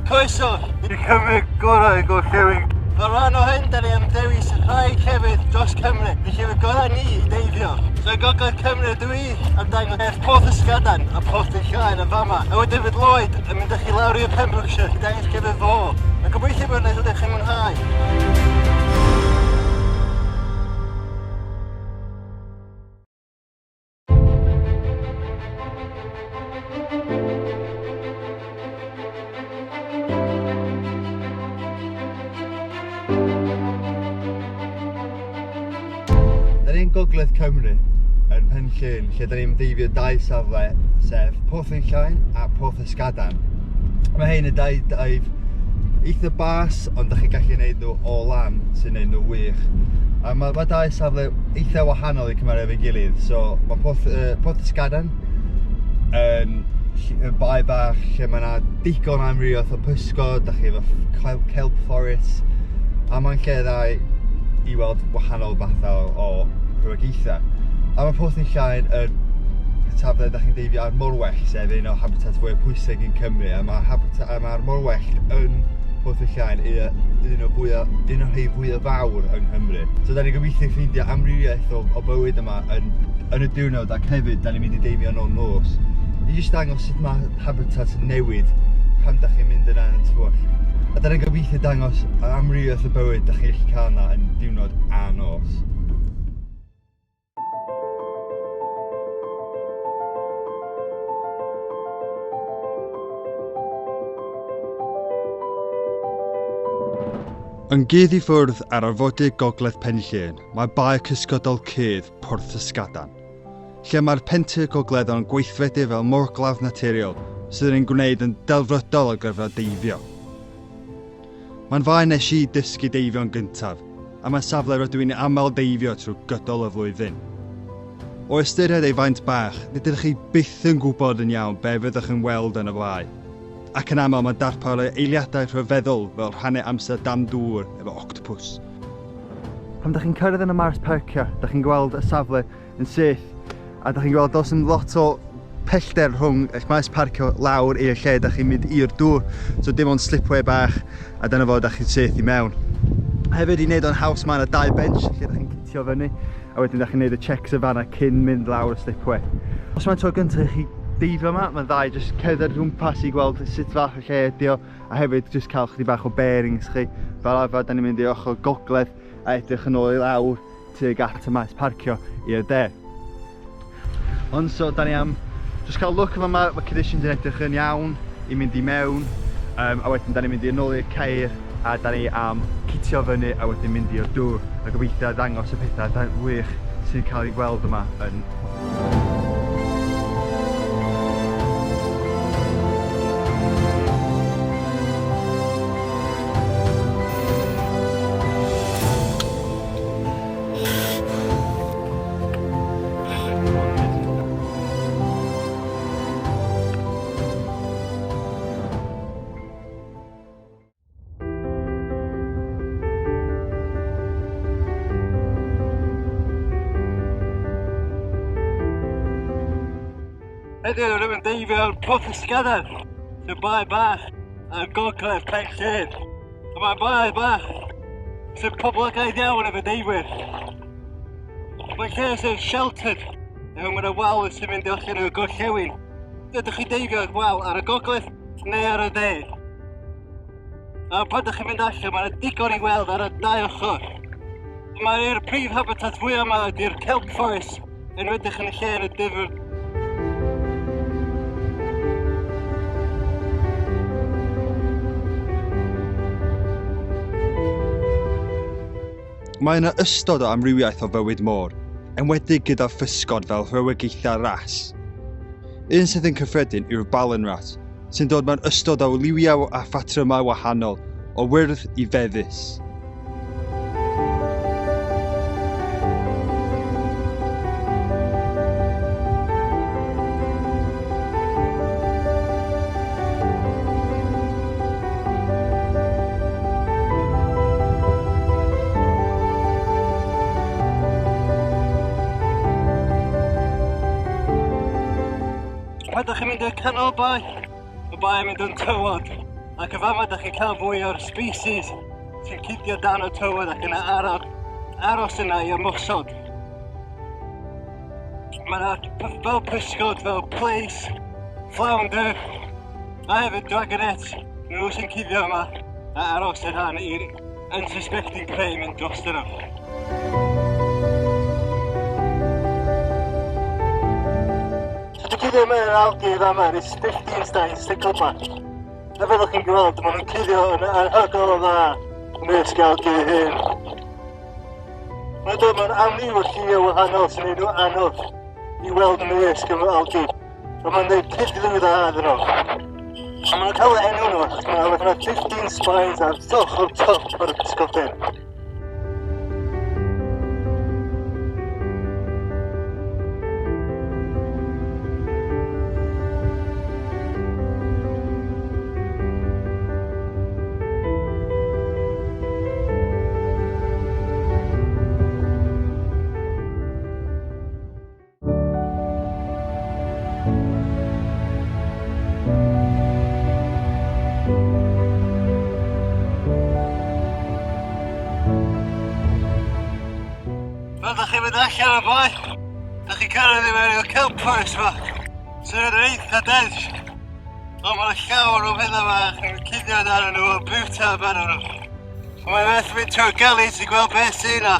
Croeso i Cymru Gorau'r Gorllewin. Ar ran o hyn, da ni am dewis rhai llefydd dros Cymru. Ni llefydd gorau ni i deifio. So i Ngogledd Cymru dwi am dangos Mae Porth Ysgaden a Porth Llŷn yn fama. A wedyn fydd Lloyd yn mynd â chi lawr i'r Pembrokeshire i dangos llefydd fo. A gobeithio bod yn ydych chi'n mwynhau. Da ni'n Ngogledd Cymru yn Pen Llŷn, lle da ni'n deifio dau safle, sef Porth Llŷn a Porth Ysgaden. Mae hein yn daif eitha bas, ond da chi'n gallu gwneud nhw o lan sy'n gwneud nhw wych. A mae dau safle eitha wahanol i cymeru efo'i gilydd. So mae Porth Ysgaden yn bae bach lle mae yna digon amrywiol o pysgod, da chi efo kelp forest, a mae'n lle dda i weld wahanol fathau o rhywogaethau. A mae Porth Llŷn yn safle da chi'n deifio ar morwell, sef un o habitat fwy pwysig yn Cymru. A mae'r morwell yn Porth Llŷn un o rhai fwyaf fawr yng Nghymru. So da ni'n gobeithio ffeindio amrywiaeth o bywyd yma yn y diwrnod, ac hefyd da ni'n mynd i deifio yn ôl nos. I jyst dangos sut mae habitat yn newid pan da chi'n mynd yna yn tywyll. A da ni'n gobeithio dangos amrywiaeth o bywyd da chi'n gallu cael yna yn diwrnod a nos. Yn gydd i ffwrdd ar arfordir Gogledd Pen Llŷn, mae bae cysgodol cudd Porth Ysgaden, lle mae'r pentir gogleddol yn gweithredu fel morglawdd naturiol sydd yn gwneud yn delfrydol ar gyfer deifio. Mae'n fae nes i dysgu deifio'n gyntaf, a mae safle rydw i'n aml deifio trwy gydol y flwyddyn. O ystyried ei faint bach, nid ydych chi byth yn gwybod yn iawn be fyddwch yn weld yn y blaen. Ac yn aml mae darpar o eiliadau rhyfeddol fel rhannu amser dam dŵr efo octopus. Pan da chi'n cyrraedd yn y maes parcio, da chi'n gweld y safle yn syth, a da chi'n gweld dos yn lot o pellter rhwng eich maes parcio lawr i'r lle da chi'n mynd i'r dŵr, so dim ond slipway bach, a dyna fo da chi'n syth i mewn. Hefyd i wneud o'n haws mae yna 2 bench lle da chi'n cytio fyny, a wedyn da chi'n wneud y checks y fanna cyn mynd lawr y slipway. Os mae'n tro gyntaf i chi deifio yma, mae'n dda i jyst cerdded rhwmpas i gweld sut fath o lle ydi o, a hefyd jyst cael chydig bach o bearings chi. Fel arfer, da ni'n mynd i ochr gogledd a edrych yn ôl i lawr tuag at y maes parcio i'r de. Ond so, da ni am jyst cael look yma, mae conditions yn edrych yn iawn i mynd i mewn, a wedyn da ni'n mynd i ôl i'r ceir, a da ni am cytio fyny a wedyn mynd i'r dŵr, a gobeithio dangos y pethau wych sy'n cael ei gweld yma yn Heddiw rwy'n deifio ar Porth Ysgaden, sy'n bae bach ar Ngogledd Pen Llŷn. A mae'n bae bach sy'n poblogaidd iawn efo deifwyr. Mae'n lle sy'n sheltered, efo mae'n wal sy'n mynd allan o'r Gorllewin. Ydych chi deifio wel ar y Gogledd neu ar y de. A pan ydych chi'n mynd allan, mae'n digon i weld ar y 2 ochr. Mae'r prif habitat fwyaf yma ydy'r kelp forest, yn wedych yn y lle yn y dyfr. Mae yna ystod o amrywiaeth o fywyd môr, enwedig gyda physgod fel rhywogaethau ras. Un sydd yn cyffredin yw'r balyn rat, sy'n dod mewn ystod o liwiau a phatrymau wahanol, o wyrdd i feddys. Pan ydych chi'n mynd i'r canol bae, y bae yn mynd yn tywod. Ac y fama ydych chi'n cael fwy o'r species sy'n cydio dan y tywod ac yn aros yna i ymosod. Mae yna fel pysgod, fel plais, flounder, a hefyd dragonets, nhw sy'n cuddio yma a aros yna i'r unsuspecting prey mynd dros nhw. So dwi'n cuddio yma yn algae yma, it's 15 stein stickle yma. A fel chi'n gweld, maen nhw'n cuddio yn anhygol o dda ymysg algae hyn. Mae'n amryw o llio wahanol sy'n ei nhw anodd I weld ymysg am algae. A mae'n dweud cydlw dda iddyn nhw. A maen nhw'n cael enw nhw, achos maen nhw'n 15 spines ar toch o'r top o'r pysgodyn. Dach chi'n mynd allan o boi, dach chi'n cyrraedd I mewn i'r celpers yma, sy'n yn eitha dense. Ond mae'n llawer o pethau yma, chi'n cuddio dan nhw o bwta ban nhw. Mae'n werth mynd trwy'r gullies I gweld beth sy'n yna.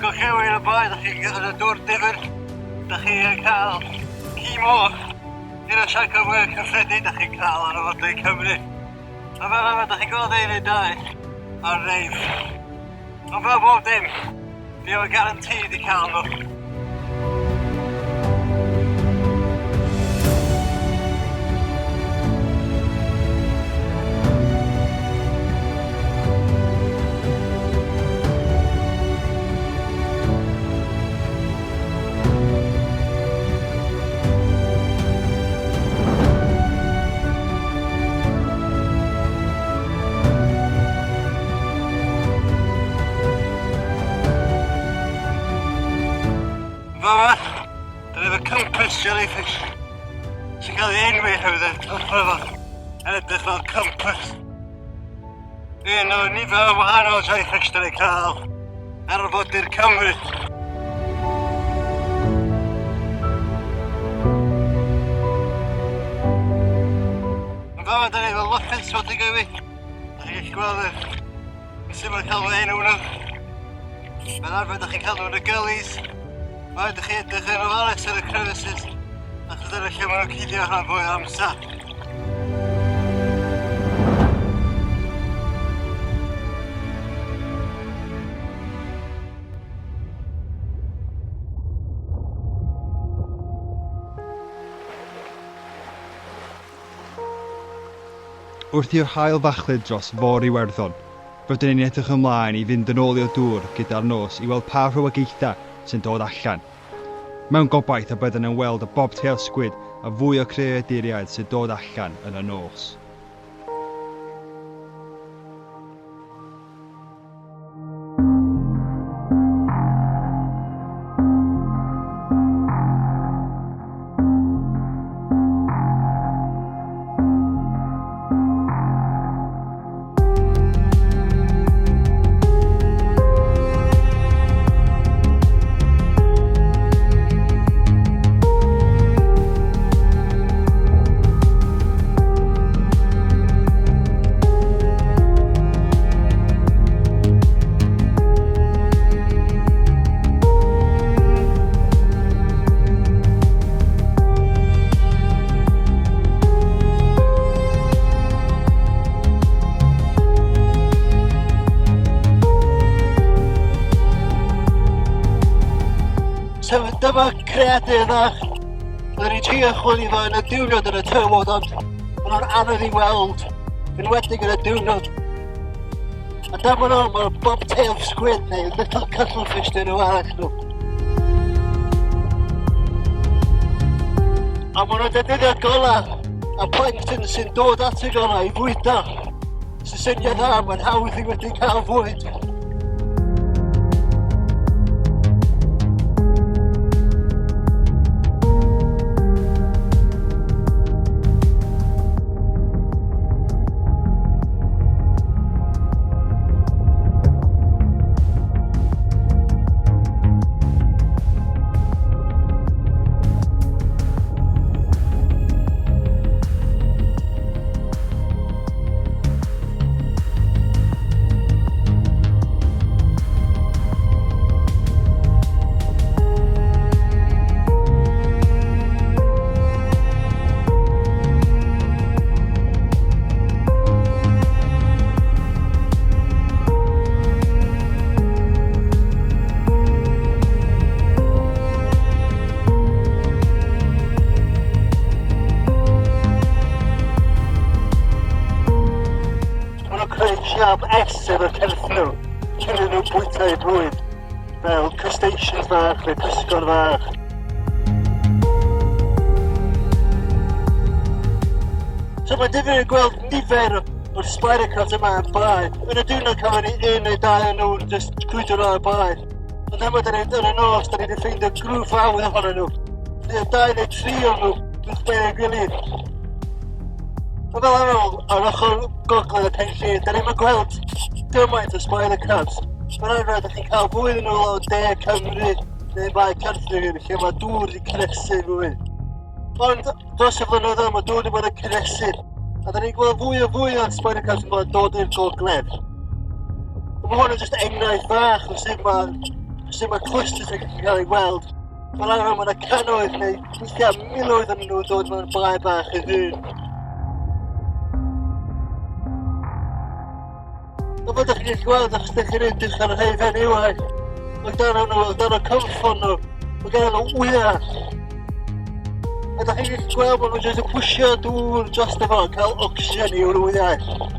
Gorllewin y boi, dach chi'n yn y dŵr difyr, dach chi'n cael cimo, un o siarcol mwy cyffredin dach chi'n cael ar arfordir Cymru. A fel yma dach chi'n gweld ein neu dau ar reif. Ond fel bob dim, fi o'n garantid I cael nhw. Fama, dyna efo compass jellyfish sy'n cael ei enwi hefyd yn edrych fel compass. Un o nifer o wahanol jellyfish da ni'n cael ar arfordir Cymru. Yn fama da ni efo lwffis fod I gywi. Da chi'n gallu gweld yn syml cael fy enw nhw. Fel arfer da chi'n cael nhw yn y gullies. Mae ydych chi edrych yn ofalus yn y crevices, achos dyna lle maen nhw'n cuddio rhan fwy o amser. Wrth i'r haul fachlyd dros for Iwerddon, rydyn ni'n edrych ymlaen I fynd yn ôl i'r dŵr gyda'r nos I weld pa rhywogaethau sy'n dod allan. Mewn gobaith y byddwn yn weld y bobtail squid a fwy o creaduriaid sy'n dod allan yn y nos. So dyma creadur dda Oedden ni trio chwilio fo yn y diwrnod yn y tywod, ond maen nhw'n anodd i weld, enwedig yn y diwrnod. A dam yn ôl, mae'r bobtail squid neu little cuttlefish dyn nhw arall nhw. A maen nhw'n defnyddio'r gola a plankton sy'n dod at y gola i fwydo. Sy'n syniad dda, mae'n hawdd i wedi cael fwyd. Siap S efo cyrff nhw, cyn nhw bwyta i bwyd, fel crustaceans fach neu pysgod fach. So mae'n difyr yn gweld nifer o'r spider crabs yma yn bae. Yn y diwrnod cafodd ni un neu dau o nhw'n just gwydro o'r bae. Ond yma yn y nos, da ni wedi ffeindio grŵp fawr ohonyn nhw. Neu dau neu tri o nhw, wrth bein ei gilydd. A fel arall, ar ochr gogledd y Pen Llŷn, da ni'n gweld gymaint o spider crabs. Mae'n arfer, da chi'n cael fwy yn ôl o Ne Cymru neu Mae Porth Ysgaden, lle mae dŵr wedi cynnesu fwy. Ond dros y flynyddoedd mae dŵr wedi bod yn cynnesu. A da ni'n gweld fwy o'r spider crabs yn bod yn dod i'r gogledd. Mae hwn yn just enghraifft fach o sut mae clusters yn cael ei weld. Fel arfer, mae yna canoedd neu weithiau miloedd yn nhw dod mewn bae bach y ddyn. A bod ydych chi'n gweld achos ydych chi'n edrych ar y heifen iwau. Mae dan o cymffon nhw, mae gan nhw wyau. A ydych chi'n gweld bod nhw'n jyst yn pwysio dŵr dros efo yn cael ocsigen i'w wyau.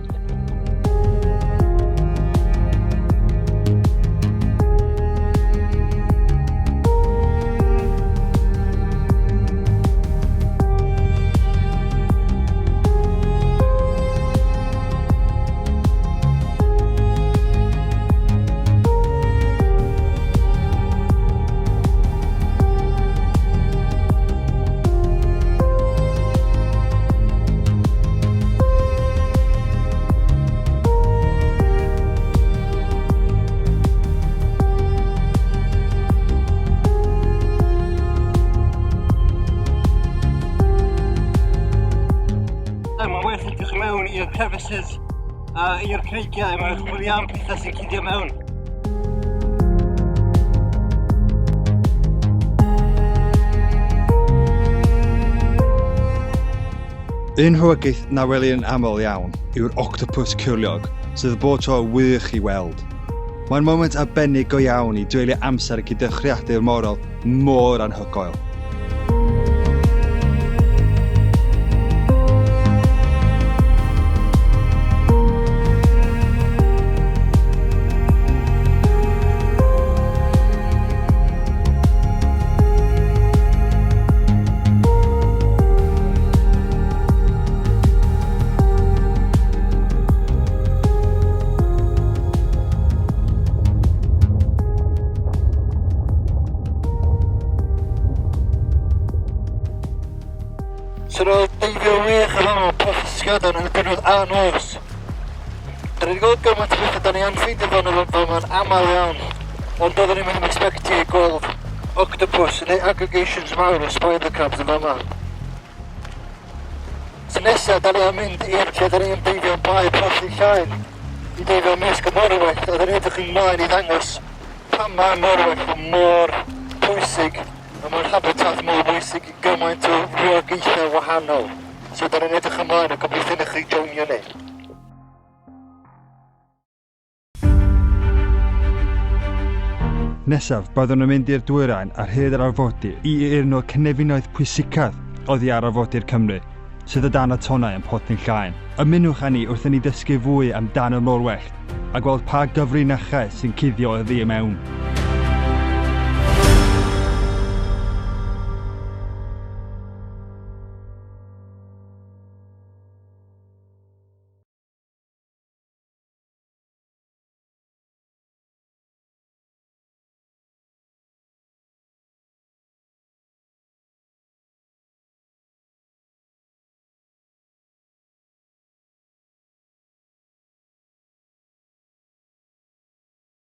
I'r crevices a i'r creigiau, mae'n chwilio am pethau sy'n cydio mewn. Un rhywogaeth na weli yn aml iawn yw'r octopus cwliog, sydd bod tro wych i weld. Mae'n moment arbennig go iawn i dweulu amser gyda chreadur morol mor anhygoel. Sy'n o'r deifio'n wych yn Mae Porth Ysgaden yn y Pennod a nos. Da ni wedi gweld gymaint o bethau da ni anffeindio fan yma fel mae'n aml iawn. Ond doeddwn ni'n mynd expectio i gweld octopus neu aggregations mawr o spider crabs yn fama. So nesaf, da ni am mynd i'r lle da ni am deifio'n Mae Porth Ysgaden i deifio ymysg y morol, a da ni edrych ymlaen i ddangos pan mae morol mor pwysig. A mae'n habitat mor bwysig i gymaint o rhywogaethau wahanol. So da ni'n edrych ymlaen a gobeithio i chi joinio ni. Nesaf, byddwn yn mynd i'r dwyrain ar hyd yr arfordir i un o'r gynefinoedd pwysicaf oddi ar arfordir Cymru, sydd o dan y tonnau yn Porth Ysgaden. Ymunwch â ni wrth i ni ddysgu fwy amdano morwellt a gweld pa gyfrinachau sy'n cuddio iddi mewn.